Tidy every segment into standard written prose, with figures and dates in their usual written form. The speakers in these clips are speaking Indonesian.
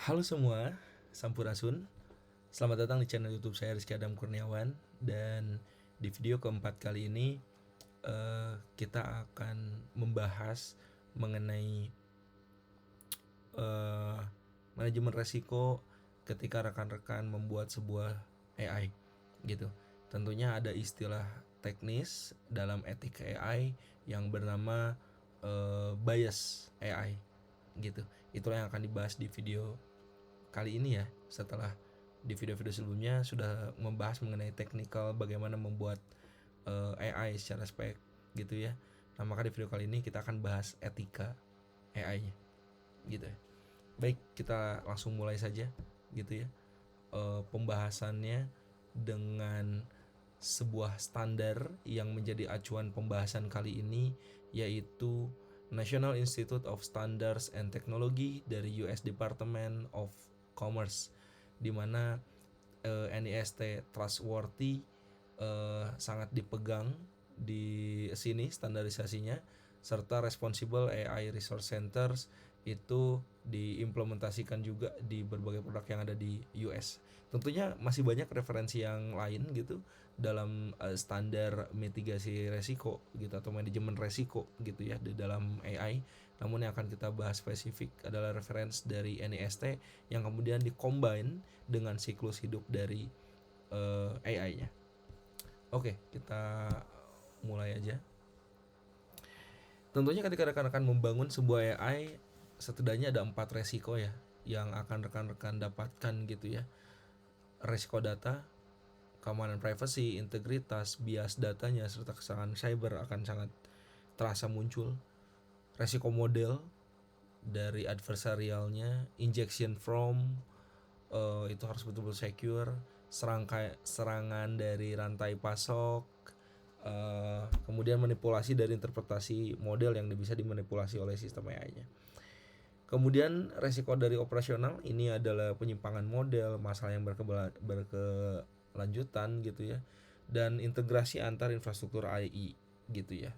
Halo semua, Sampurasun. Selamat datang di channel YouTube saya Rizky Adam Kurniawan. Dan di video keempat kali ini kita akan membahas mengenai manajemen resiko ketika rekan-rekan membuat sebuah AI gitu. Tentunya ada istilah teknis dalam etika AI yang bernama bias AI gitu. Itulah yang akan dibahas di video kali ini ya, setelah di video-video sebelumnya sudah membahas mengenai teknikal bagaimana membuat AI secara spek gitu ya. Nah, maka di video kali ini kita akan bahas etika AI-nya gitu ya. Baik, kita langsung mulai saja gitu ya. Pembahasannya dengan sebuah standar yang menjadi acuan pembahasan kali ini, yaitu National Institute of Standards and Technology dari US Department of Commerce, di mana NIST trustworthy sangat dipegang di sini standarisasinya, serta Responsible AI Resource Centers itu diimplementasikan juga di berbagai produk yang ada di US. Tentunya masih banyak referensi yang lain gitu dalam standar mitigasi resiko gitu atau manajemen resiko gitu ya di dalam AI. Namun yang akan kita bahas spesifik adalah referensi dari NIST yang kemudian dikombin dengan siklus hidup dari AI-nya. Oke, kita mulai aja. Tentunya ketika rekan-rekan membangun sebuah AI, setidaknya ada 4 resiko ya yang akan rekan-rekan dapatkan gitu ya. Resiko data, keamanan privasi, integritas, bias datanya, serta keserangan cyber akan sangat terasa muncul. Resiko model dari adversarialnya, injection from itu harus betul-betul secure, serangan dari rantai pasok, kemudian manipulasi dari interpretasi model yang bisa dimanipulasi oleh sistem AI-nya. Kemudian resiko dari operasional ini adalah penyimpangan model, masalah yang berkelanjutan gitu ya, dan integrasi antar infrastruktur AI gitu ya.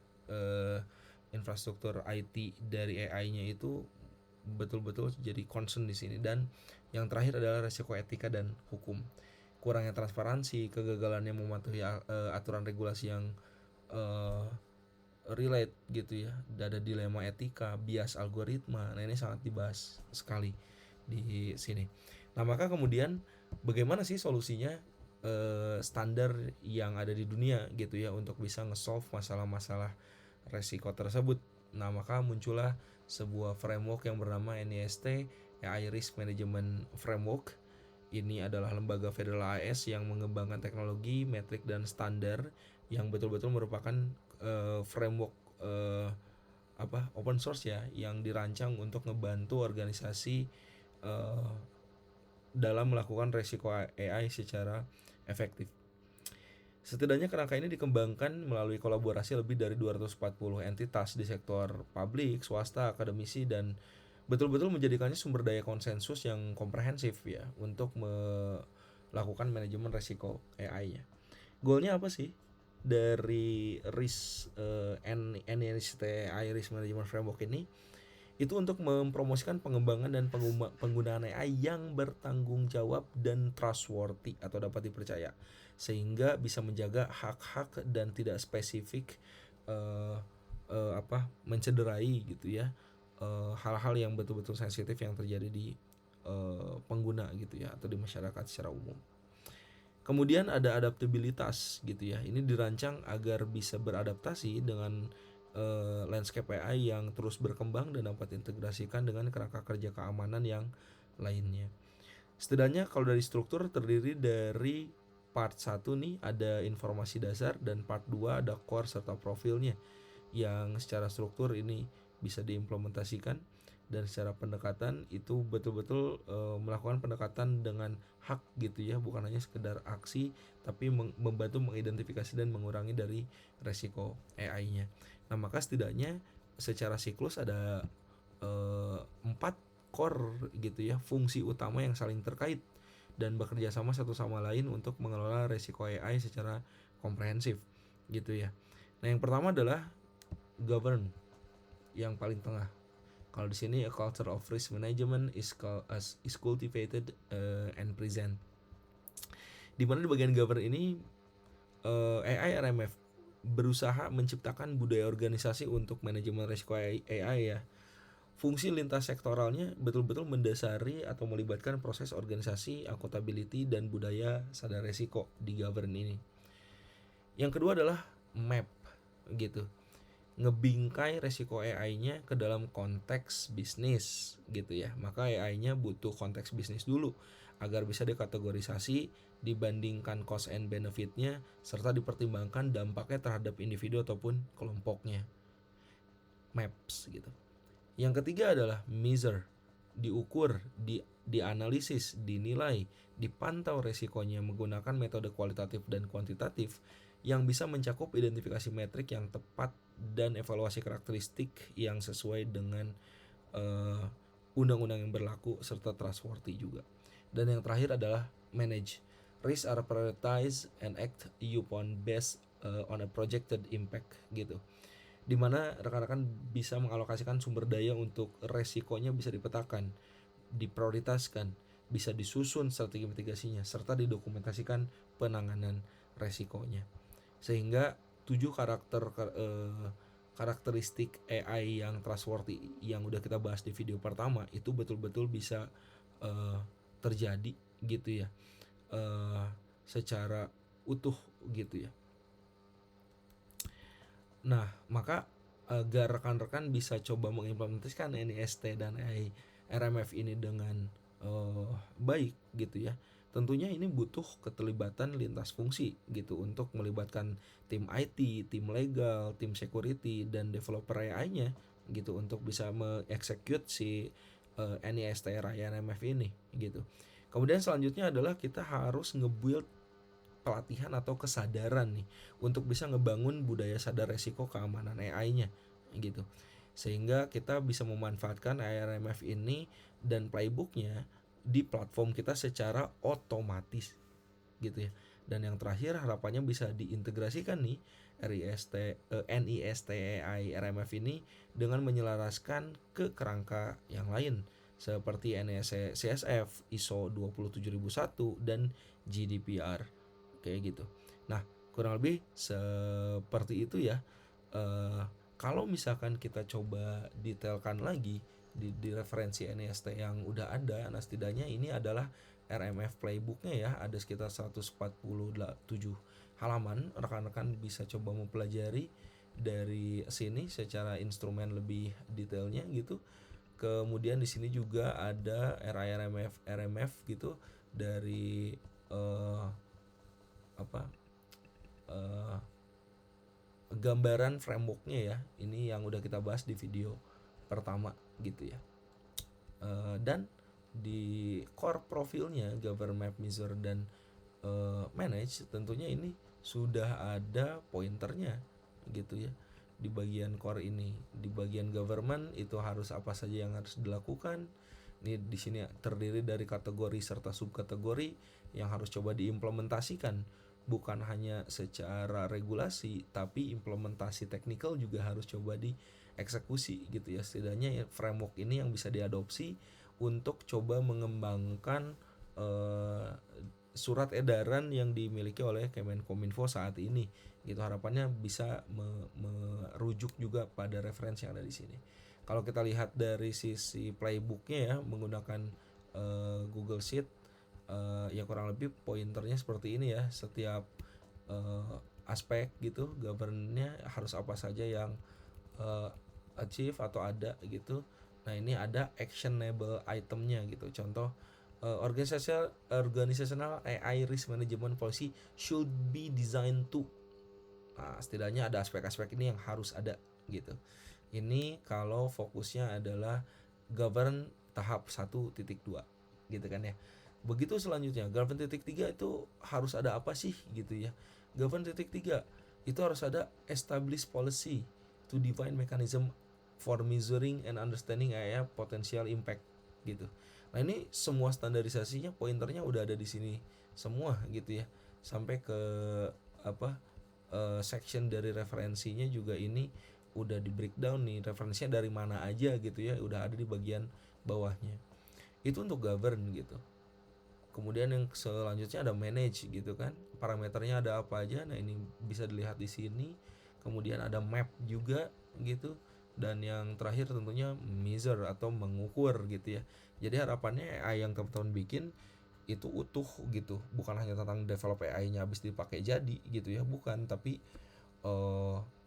Infrastruktur IT dari AI-nya itu betul-betul jadi concern di sini. Dan yang terakhir adalah resiko etika dan hukum. Kurangnya transparansi, kegagalannya mematuhi aturan regulasi yang relate gitu ya, ada dilema etika, bias algoritma. Nah, ini sangat dibahas sekali di sini. Nah, maka kemudian bagaimana sih solusinya standar yang ada di dunia gitu ya untuk bisa nge-solve masalah-masalah resiko tersebut. Nah, maka muncullah sebuah framework yang bernama NIST AI Risk Management Framework. Ini adalah lembaga federal AS yang mengembangkan teknologi, metrik dan standar yang betul-betul merupakan framework open source ya, yang dirancang untuk ngebantu organisasi dalam melakukan resiko AI secara efektif. Setidaknya kerangka ini dikembangkan melalui kolaborasi lebih dari 240 entitas di sektor publik, swasta, akademisi, dan betul-betul menjadikannya sumber daya konsensus yang komprehensif ya untuk melakukan manajemen resiko AI-nya. Goalnya apa sih dari RIS NIST AI Risk Management Framework ini? Itu untuk mempromosikan pengembangan dan penggunaan AI yang bertanggung jawab dan trustworthy atau dapat dipercaya, sehingga bisa menjaga hak-hak dan tidak spesifik mencederai gitu ya hal-hal yang betul-betul sensitif yang terjadi di pengguna gitu ya atau di masyarakat secara umum. Kemudian ada adaptabilitas gitu ya. Ini dirancang agar bisa beradaptasi dengan landscape AI yang terus berkembang dan dapat integrasikan dengan kerangka kerja keamanan yang lainnya. Setidaknya kalau dari struktur terdiri dari part 1 nih ada informasi dasar, dan part 2 ada core serta profilnya yang secara struktur ini bisa diimplementasikan, dan secara pendekatan itu betul-betul melakukan pendekatan dengan hak gitu ya, bukan hanya sekedar aksi tapi membantu mengidentifikasi dan mengurangi dari resiko AI-nya. Nah, maka setidaknya secara siklus ada 4 core gitu ya, fungsi utama yang saling terkait dan bekerja sama satu sama lain untuk mengelola resiko AI secara komprehensif gitu ya. Nah, yang pertama adalah govern, yang paling tengah. Kalau di sini a culture of risk management is cultivated and present. Di mana di bagian govern ini AI RMF berusaha menciptakan budaya organisasi untuk manajemen risiko AI ya. Fungsi lintas sektoralnya betul-betul mendasari atau melibatkan proses organisasi, accountability, dan budaya sadar risiko di govern ini. Yang kedua adalah map gitu. Ngebingkai resiko AI-nya ke dalam konteks bisnis gitu ya. Maka AI-nya butuh konteks bisnis dulu agar bisa dikategorisasi, dibandingkan cost and benefit-nya, serta dipertimbangkan dampaknya terhadap individu ataupun kelompoknya. Maps gitu. Yang ketiga adalah measure, diukur, dianalisis, dinilai, dipantau resikonya menggunakan metode kualitatif dan kuantitatif yang bisa mencakup identifikasi metrik yang tepat dan evaluasi karakteristik yang sesuai dengan undang-undang yang berlaku serta trustworthy juga. Dan yang terakhir adalah manage. Risks are prioritized and act upon based on a projected impact gitu. Dimana rekan-rekan bisa mengalokasikan sumber daya untuk resikonya bisa dipetakan, diprioritaskan, bisa disusun strategi mitigasinya, serta didokumentasikan penanganan resikonya. Sehingga 7 karakteristik AI yang trustworthy yang udah kita bahas di video pertama itu betul-betul bisa terjadi gitu ya, secara utuh gitu ya. Nah, maka agar rekan-rekan bisa coba mengimplementasikan NIST dan AI RMF ini dengan baik gitu ya. Tentunya ini butuh keterlibatan lintas fungsi gitu untuk melibatkan tim IT, tim legal, tim security, dan developer AI-nya gitu untuk bisa mengeksekut si NIST RMF ini gitu. Kemudian selanjutnya adalah kita harus nge-build pelatihan atau kesadaran nih untuk bisa ngebangun budaya sadar resiko keamanan AI-nya gitu. Sehingga kita bisa memanfaatkan RMF ini dan playbooknya di platform kita secara otomatis gitu ya. Dan yang terakhir harapannya bisa diintegrasikan nih NIST AI RMF ini dengan menyelaraskan ke kerangka yang lain seperti NIST CSF, ISO 27001 dan GDPR kayak gitu. Nah, kurang lebih seperti itu ya. Kalau misalkan kita coba detailkan lagi di referensi NIST yang udah ada, nah setidaknya ini adalah RMF playbooknya ya, ada sekitar 147 halaman. Rekan-rekan bisa coba mempelajari dari sini secara instrumen lebih detailnya gitu. Kemudian di sini juga ada RMF gitu dari gambaran frameworknya ya. Ini yang udah kita bahas di video pertama gitu ya. Dan di core profilnya govern, map, measure, dan manage tentunya ini sudah ada pointernya gitu ya. Di bagian core ini, di bagian government itu harus apa saja yang harus dilakukan. Ini di sini terdiri dari kategori serta subkategori yang harus coba diimplementasikan, bukan hanya secara regulasi tapi implementasi teknikal juga harus coba dieksekusi gitu ya. Setidaknya framework ini yang bisa diadopsi untuk coba mengembangkan surat edaran yang dimiliki oleh Kemenkominfo saat ini gitu. Harapannya bisa merujuk juga pada referensi yang ada di sini. Kalau kita lihat dari sisi playbooknya ya, menggunakan Google Sheet, ya kurang lebih pointernya seperti ini ya. Setiap aspek gitu, governance-nya harus apa saja yang achieve atau ada gitu. Nah ini ada actionable itemnya gitu. Contoh organizational AI risk management policy should be designed to. Nah, setidaknya ada aspek-aspek ini yang harus ada gitu. Ini kalau fokusnya adalah govern tahap 1.2 gitu kan ya. Begitu selanjutnya govern titik 3 itu harus ada apa sih gitu ya. Govern titik 3 itu harus ada establish policy to define mechanism for measuring and understanding AI potential impact gitu. Nah ini semua standarisasinya pointernya udah ada di sini semua gitu ya. Sampai ke section dari referensinya juga ini udah di breakdown nih referensinya dari mana aja gitu ya, udah ada di bagian bawahnya. Itu untuk govern gitu. Kemudian yang selanjutnya ada manage gitu kan, parameternya ada apa aja. Nah ini bisa dilihat di sini. Kemudian ada map juga gitu, dan yang terakhir tentunya measure atau mengukur gitu ya. Jadi harapannya AI yang teman-teman bikin itu utuh gitu, bukan hanya tentang develop AI-nya habis dipakai jadi gitu ya, bukan, tapi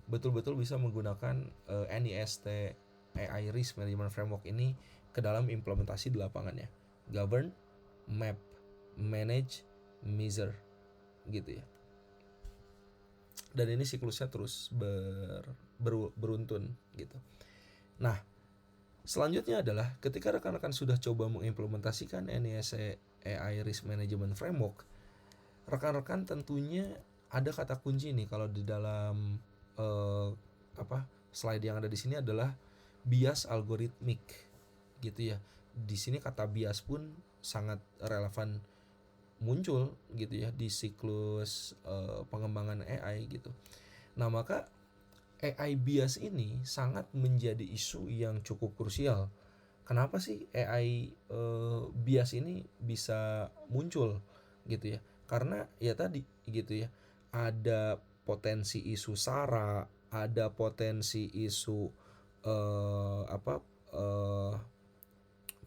betul-betul bisa menggunakan NIST AI Risk Management Framework ini ke dalam implementasi di lapangannya. Govern, map, manage, measure gitu ya. Dan ini siklusnya terus beruntun gitu. Nah, selanjutnya adalah ketika rekan-rekan sudah coba mengimplementasikan NIST AI Risk Management Framework, rekan-rekan tentunya ada kata kunci nih kalau di dalam slide yang ada di sini adalah bias algoritmik gitu ya. Di sini kata bias pun sangat relevan muncul gitu ya di siklus pengembangan AI gitu. Nah, maka AI bias ini sangat menjadi isu yang cukup krusial. Kenapa sih AI bias ini bisa muncul gitu ya? Karena ya tadi gitu ya, ada potensi isu SARA, ada potensi isu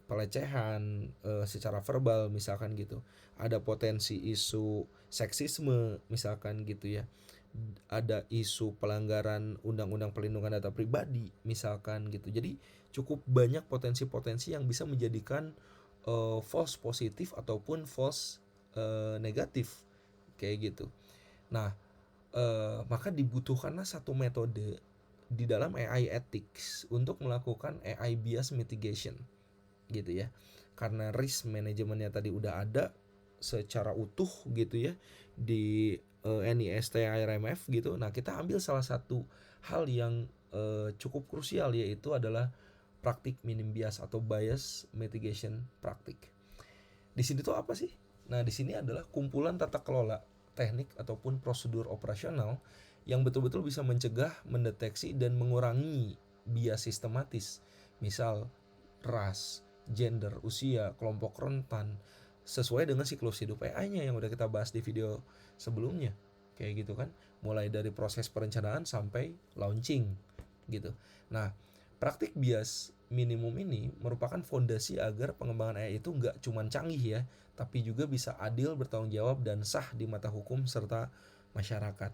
pelecehan secara verbal misalkan gitu, ada potensi isu seksisme misalkan gitu ya, ada isu pelanggaran undang-undang perlindungan data pribadi misalkan gitu. Jadi cukup banyak potensi-potensi yang bisa menjadikan false positif ataupun false negatif kayak gitu. Nah, maka dibutuhkanlah satu metode di dalam AI ethics untuk melakukan AI bias mitigation gitu ya. Karena risk manajemennya tadi udah ada secara utuh gitu ya di NIST IRMF gitu. Nah, kita ambil salah satu hal yang cukup krusial, yaitu adalah praktik minim bias atau bias mitigation praktik. Di sini tuh apa sih? Nah, di sini adalah kumpulan tata kelola teknik ataupun prosedur operasional yang betul-betul bisa mencegah, mendeteksi, dan mengurangi bias sistematis. Misal ras, gender, usia, kelompok rentan, sesuai dengan siklus hidup AI-nya yang udah kita bahas di video sebelumnya. Kayak gitu kan, mulai dari proses perencanaan sampai launching gitu. Nah, praktik bias minimum ini merupakan fondasi agar pengembangan AI itu nggak cuma canggih ya, tapi juga bisa adil, bertanggung jawab, dan sah di mata hukum serta masyarakat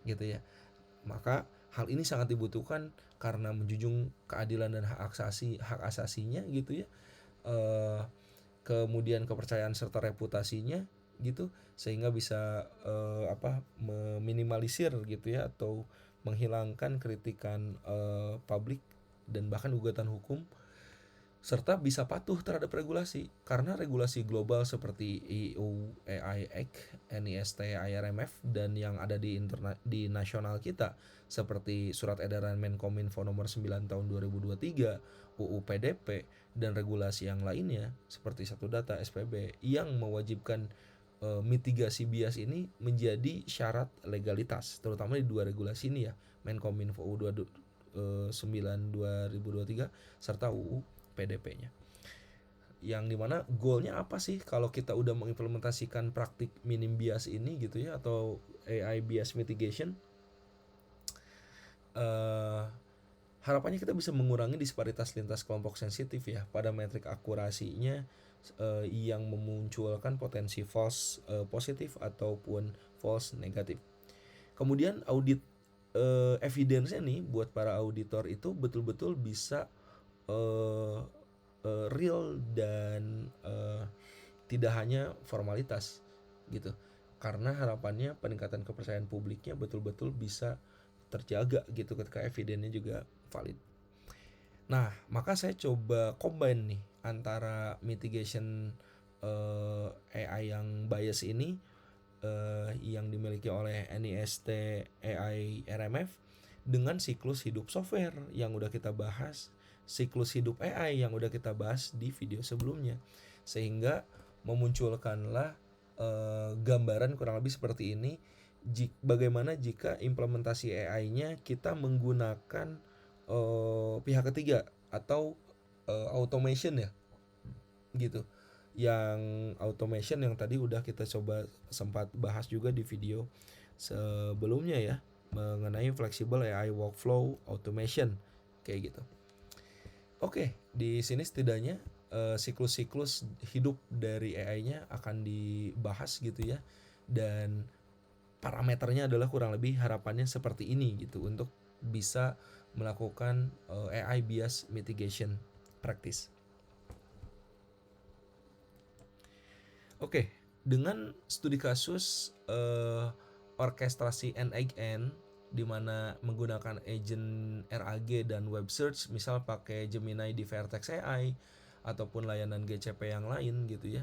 gitu ya. Maka hal ini sangat dibutuhkan karena menjunjung keadilan dan hak asasinya gitu ya. Kemudian kepercayaan serta reputasinya gitu, sehingga bisa meminimalisir gitu ya, atau menghilangkan kritikan publik dan bahkan gugatan hukum, serta bisa patuh terhadap regulasi, karena regulasi global seperti EU AI Act, NIST IRMF, dan yang ada di nasional kita seperti Surat Edaran Menkominfo nomor 9 tahun 2023, UU PDP, dan regulasi yang lainnya seperti Satu Data, SPB, yang mewajibkan mitigasi bias ini menjadi syarat legalitas, terutama di dua regulasi ini ya, Menkominfo UU 9 2023 serta UU PDP-nya. Yang dimana goalnya apa sih kalau kita udah mengimplementasikan praktik minim bias ini gitu ya, atau AI bias mitigation? Harapannya kita bisa mengurangi disparitas lintas kelompok sensitif ya pada metrik akurasinya yang memunculkan potensi false positif ataupun false negatif. Kemudian audit evidence-nya nih buat para auditor itu betul-betul bisa real dan tidak hanya formalitas gitu. Karena harapannya peningkatan kepercayaan publiknya betul-betul bisa terjaga gitu ketika evidennya juga valid. Nah, maka saya coba combine nih antara mitigation AI yang bias ini yang dimiliki oleh NIST AI RMF dengan siklus hidup software yang udah kita bahas, siklus hidup AI yang udah kita bahas di video sebelumnya, sehingga memunculkanlah gambaran kurang lebih seperti ini. Bagaimana jika implementasi AI-nya kita menggunakan pihak ketiga atau automation ya gitu. Yang automation yang tadi udah kita coba sempat bahas juga di video sebelumnya ya, mengenai flexible AI workflow automation kayak gitu. Oke, di sini setidaknya siklus-siklus hidup dari AI-nya akan dibahas gitu ya. Dan parameternya adalah kurang lebih harapannya seperti ini gitu untuk bisa melakukan AI bias mitigation practice. Oke, dengan studi kasus orkestrasi N8N di mana menggunakan agent RAG dan web search, misal pakai Gemini di Vertex AI ataupun layanan GCP yang lain gitu ya.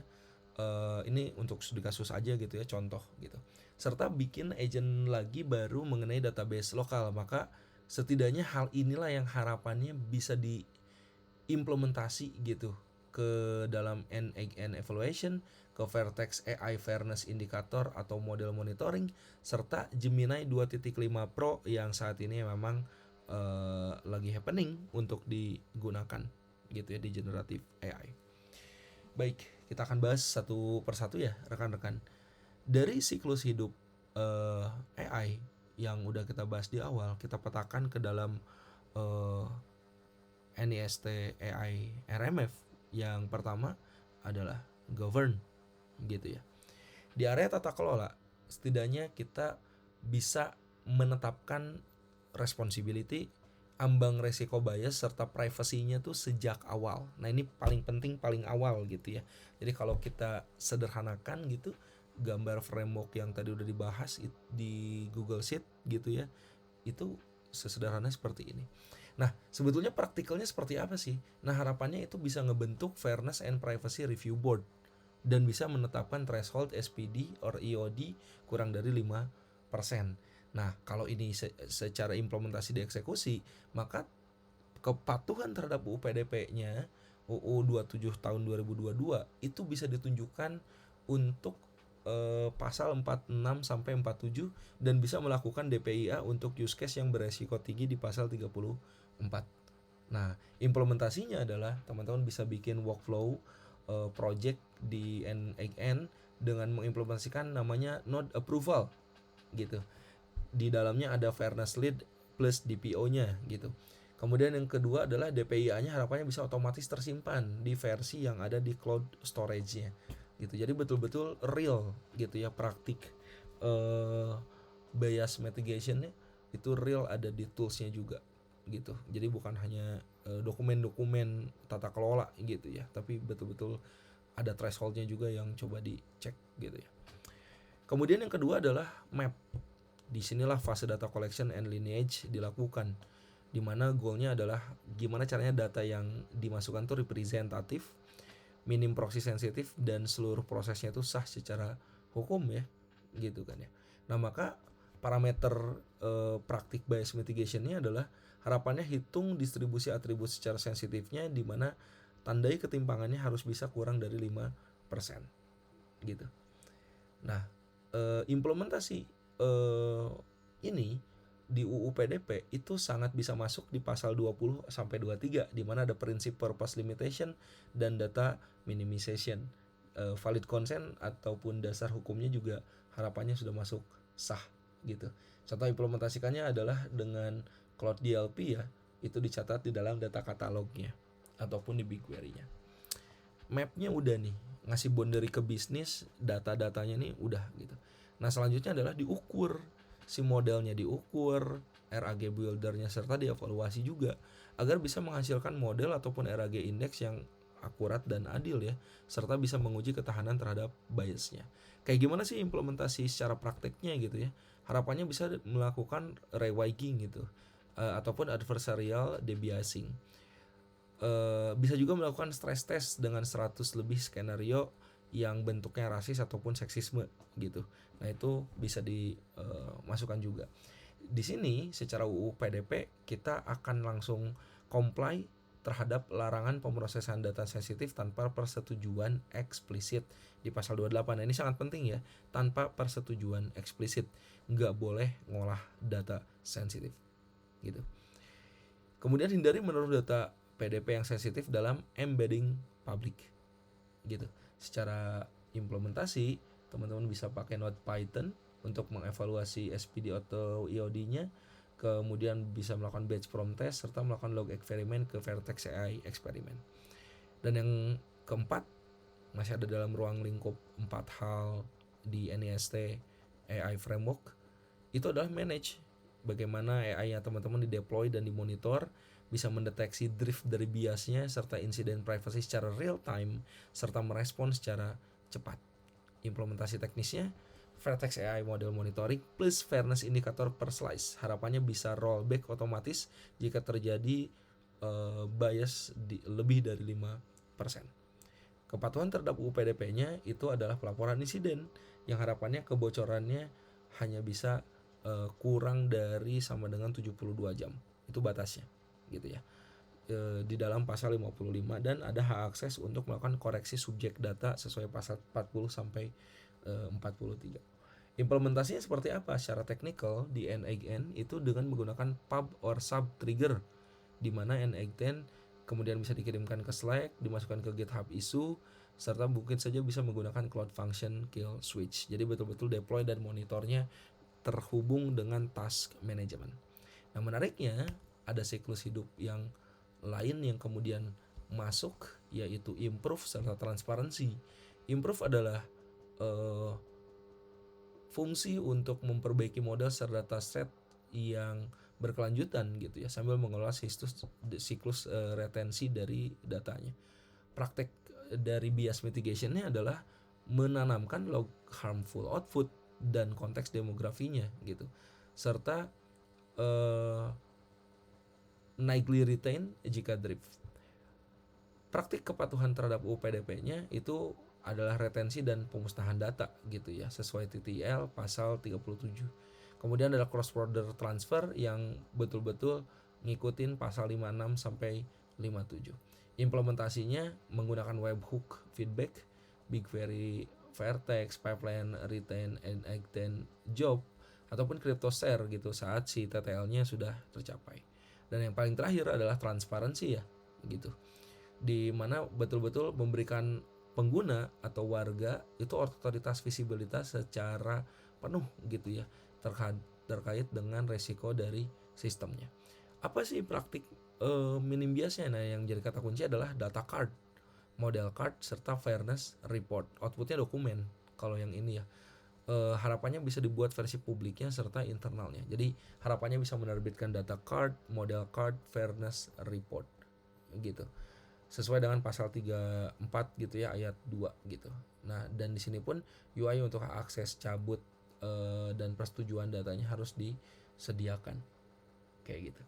Ini untuk studi kasus aja gitu ya, contoh gitu. Serta bikin agent lagi baru mengenai database lokal, maka setidaknya hal inilah yang harapannya bisa diimplementasi gitu ke dalam N8N evaluation, ke Vertex AI Fairness Indicator atau model monitoring, serta Gemini 2.5 Pro yang saat ini memang lagi happening untuk digunakan gitu ya di generative AI. Baik, kita akan bahas satu persatu ya rekan-rekan. Dari siklus hidup AI yang udah kita bahas di awal, kita petakan ke dalam NIST AI RMF. Yang pertama adalah govern gitu ya. Di area tata kelola, setidaknya kita bisa menetapkan responsibility, ambang resiko bias, serta privasinya tuh sejak awal. Nah ini paling penting, paling awal gitu ya. Jadi kalau kita sederhanakan gitu, gambar framework yang tadi udah dibahas di Google Sheet gitu ya, itu sesederhana seperti ini. Nah sebetulnya praktikalnya seperti apa sih? Nah harapannya itu bisa ngebentuk Fairness and Privacy Review Board dan bisa menetapkan threshold SPD or EOD kurang dari 5%. Nah, kalau ini secara implementasi dieksekusi, maka kepatuhan terhadap UU PDP-nya UU 27 tahun 2022 itu bisa ditunjukkan untuk pasal 46 sampai 47 dan bisa melakukan DPIA untuk use case yang beresiko tinggi di pasal 34. Nah, implementasinya adalah teman-teman bisa bikin workflow project di N8N dengan mengimplementasikan namanya node approval gitu. Di dalamnya ada fairness lead plus DPO-nya gitu. Kemudian yang kedua adalah DPIA-nya harapannya bisa otomatis tersimpan di versi yang ada di cloud storage-nya gitu. Jadi betul-betul real gitu ya, praktik bias mitigation-nya itu real ada di tools-nya juga gitu. Jadi bukan hanya dokumen-dokumen tata kelola gitu ya, tapi betul-betul ada thresholdnya juga yang coba dicek gitu ya. Kemudian yang kedua adalah map. Disinilah fase data collection and lineage dilakukan, dimana goalnya adalah gimana caranya data yang dimasukkan tuh representatif, minim proxy sensitif, dan seluruh prosesnya itu sah secara hukum ya gitu kan ya. Nah maka parameter praktik bias mitigation-nya adalah harapannya hitung distribusi atribut secara sensitifnya, di mana tandai ketimpangannya harus bisa kurang dari 5% gitu. Nah implementasi ini di UU PDP itu sangat bisa masuk di pasal 20 sampai 23 di mana ada prinsip purpose limitation dan data minimization. Valid consent ataupun dasar hukumnya juga harapannya sudah masuk sah gitu. Contoh implementasikannya adalah dengan Cloud DLP ya, itu dicatat di dalam data katalognya ataupun di BigQuery-nya. Mapnya udah nih, ngasih boundary ke bisnis, data-datanya nih udah gitu. Nah selanjutnya adalah diukur, si modelnya diukur, RAG buildernya serta dievaluasi juga agar bisa menghasilkan model ataupun RAG index yang akurat dan adil ya, serta bisa menguji ketahanan terhadap biasnya. Kayak gimana sih implementasi secara prakteknya gitu ya? Harapannya bisa melakukan rewigging gitu, ataupun adversarial debiasing. Bisa juga melakukan stress test dengan 100 lebih skenario yang bentuknya rasis ataupun seksisme gitu. Nah itu bisa dimasukkan juga. Di sini secara UU PDP kita akan langsung comply terhadap larangan pemrosesan data sensitif tanpa persetujuan eksplisit di pasal 28. Nah, ini sangat penting ya, tanpa persetujuan eksplisit nggak boleh ngolah data sensitif gitu. Kemudian hindari menaruh data PDP yang sensitif dalam embedding public gitu. Secara implementasi, teman-teman bisa pakai Node Python untuk mengevaluasi SPD atau EOD-nya, kemudian bisa melakukan batch prom test serta melakukan log eksperimen ke Vertex AI eksperimen. Dan yang keempat, masih ada dalam ruang lingkup 4 hal di NIST AI Framework, itu adalah manage bagaimana AI-nya teman-teman dideploy dan dimonitor, bisa mendeteksi drift dari biasnya serta insiden privacy secara real time serta merespons secara cepat. Implementasi teknisnya, Vertex AI model monitoring plus fairness indicator per slice. Harapannya bisa rollback otomatis jika terjadi bias lebih dari 5%. Kepatuhan terhadap UPDP-nya itu adalah pelaporan insiden yang harapannya kebocorannya hanya bisa kurang dari sama dengan 72 jam. Itu batasnya gitu ya. Di dalam pasal 55 dan ada hak akses untuk melakukan koreksi subjek data sesuai pasal 40 sampai 43. Implementasinya seperti apa? Secara teknikal di N8N itu dengan menggunakan pub or sub trigger, di mana N8N kemudian bisa dikirimkan ke Slack, dimasukkan ke GitHub issue, serta mungkin saja bisa menggunakan Cloud Function Kill Switch. Jadi betul-betul deploy dan monitornya terhubung dengan task management. Nah menariknya ada siklus hidup yang lain yang kemudian masuk, yaitu improve serta transparansi. Improve adalah fungsi untuk memperbaiki model serta dataset yang berkelanjutan gitu ya, sambil mengelola siklus retensi dari datanya. Praktek dari bias mitigationnya adalah menanamkan log harmful output dan konteks demografinya gitu, serta nightly retain jika drift. Praktik kepatuhan terhadap UPDP-nya itu adalah retensi dan pemusnahan data gitu ya, sesuai TTL pasal 37. Kemudian ada cross border transfer yang betul-betul ngikutin pasal 56 sampai 57. Implementasinya menggunakan webhook feedback, BigQuery, Vertex, pipeline retain and extend job ataupun crypto share gitu saat si TTL-nya sudah tercapai. Dan yang paling terakhir adalah transparansi ya gitu, di mana betul-betul memberikan pengguna atau warga itu otoritas visibilitas secara penuh gitu ya terkait dengan resiko dari sistemnya. Apa sih praktik minim biasnya? Nah yang jadi kata kunci adalah data card, model card, serta fairness report. Outputnya dokumen kalau yang ini ya. Harapannya bisa dibuat versi publiknya serta internalnya. Jadi harapannya bisa menerbitkan data card, model card, fairness report gitu, sesuai dengan pasal 34 gitu ya, ayat 2 gitu. Nah dan di sini pun UI untuk akses cabut dan persetujuan datanya harus disediakan kayak gitu.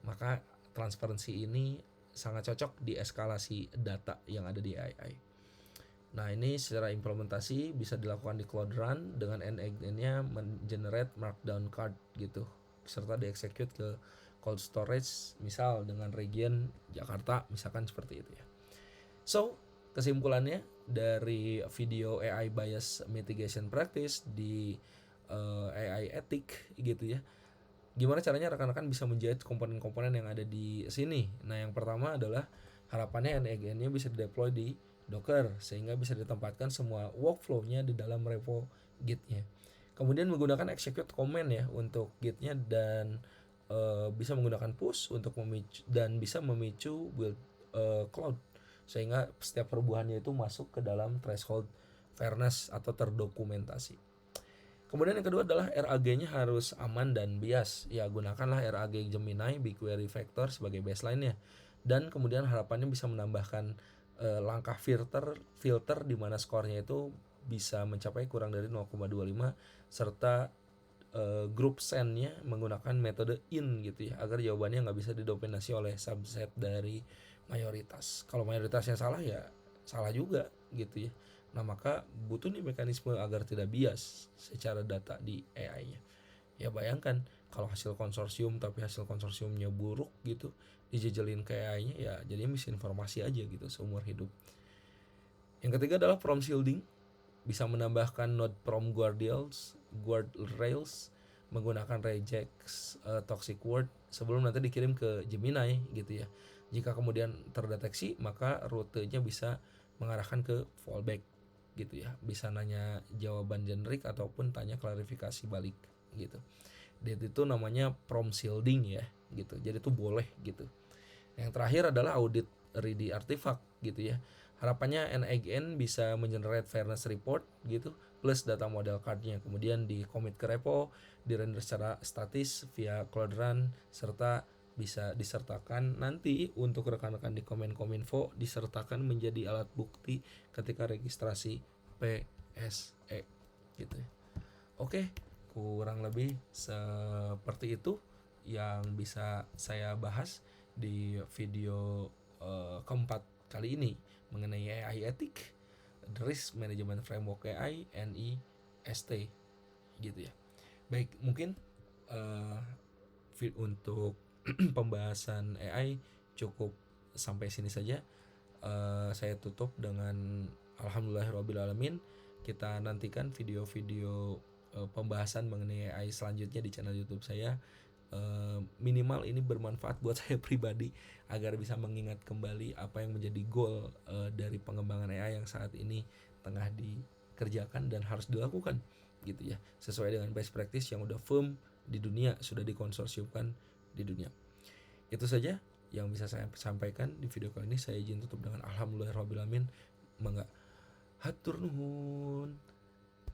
Maka transparansi ini sangat cocok di eskalasi data yang ada di AI. Nah ini secara implementasi bisa dilakukan di Cloud Run dengan N8N-nya mengenerate markdown card gitu, serta dieksekut ke cold storage misal dengan region Jakarta misalkan seperti itu ya. So kesimpulannya dari video AI bias mitigation practice di AI ethic gitu ya, gimana caranya rekan-rekan bisa menjahit komponen-komponen yang ada di sini. Nah yang pertama adalah harapannya N8N-nya bisa dideploy di Docker sehingga bisa ditempatkan semua workflow-nya di dalam repo Git-nya. Kemudian menggunakan execute command ya untuk Git-nya dan bisa menggunakan push untuk memicu dan bisa memicu build cloud sehingga setiap perubahannya itu masuk ke dalam threshold fairness atau terdokumentasi. Kemudian yang kedua adalah RAG-nya harus aman dan bias. Ya gunakanlah RAG Gemini BigQuery Vector sebagai baseline-nya. Dan kemudian harapannya bisa menambahkan langkah filter di mana skornya itu bisa mencapai kurang dari 0,25 serta group send-nya menggunakan metode in gitu ya, agar jawabannya nggak bisa didominasi oleh subset dari mayoritas. Kalau mayoritasnya salah ya salah juga gitu ya. Nah maka butuh nih mekanisme agar tidak bias secara data di AI-nya. Ya bayangkan kalau hasil konsorsium tapi hasil konsorsiumnya buruk gitu, dijejelin ke AI-nya ya jadi misinformasi aja gitu seumur hidup. Yang ketiga adalah prompt shielding, bisa menambahkan node prompt guardrails menggunakan regex toxic word sebelum nanti dikirim ke Gemini gitu ya. Jika kemudian terdeteksi, maka rutenya bisa mengarahkan ke fallback gitu ya. Bisa nanya jawaban generik ataupun tanya klarifikasi balik gitu. Itu namanya prompt shielding ya gitu. Jadi itu boleh gitu. Yang terakhir adalah audit ready artifact gitu ya. Harapannya NIGN bisa mengenerate fairness report gitu plus data model cardnya, kemudian di commit ke repo, di render secara statis via Cloudrun, serta bisa disertakan nanti untuk rekan-rekan di Kominfo disertakan menjadi alat bukti ketika registrasi PSE gitu ya. Oke, kurang lebih seperti itu yang bisa saya bahas di video keempat kali ini mengenai AI etik, the risk management framework AI, NIST gitu ya. Baik, mungkin untuk pembahasan AI cukup sampai sini saja. Saya tutup dengan alhamdulillahirobbilalamin. Kita nantikan video-video pembahasan mengenai AI selanjutnya di channel YouTube saya. Minimal ini bermanfaat buat saya pribadi agar bisa mengingat kembali apa yang menjadi goal dari pengembangan AI yang saat ini tengah dikerjakan dan harus dilakukan gitu ya, sesuai dengan best practice yang udah firm di dunia, sudah dikonsorsiumkan di dunia. Itu saja yang bisa saya sampaikan di video kali ini. Saya izin tutup dengan alhamdulillahirobbilalamin. Mangga hatur nuhun.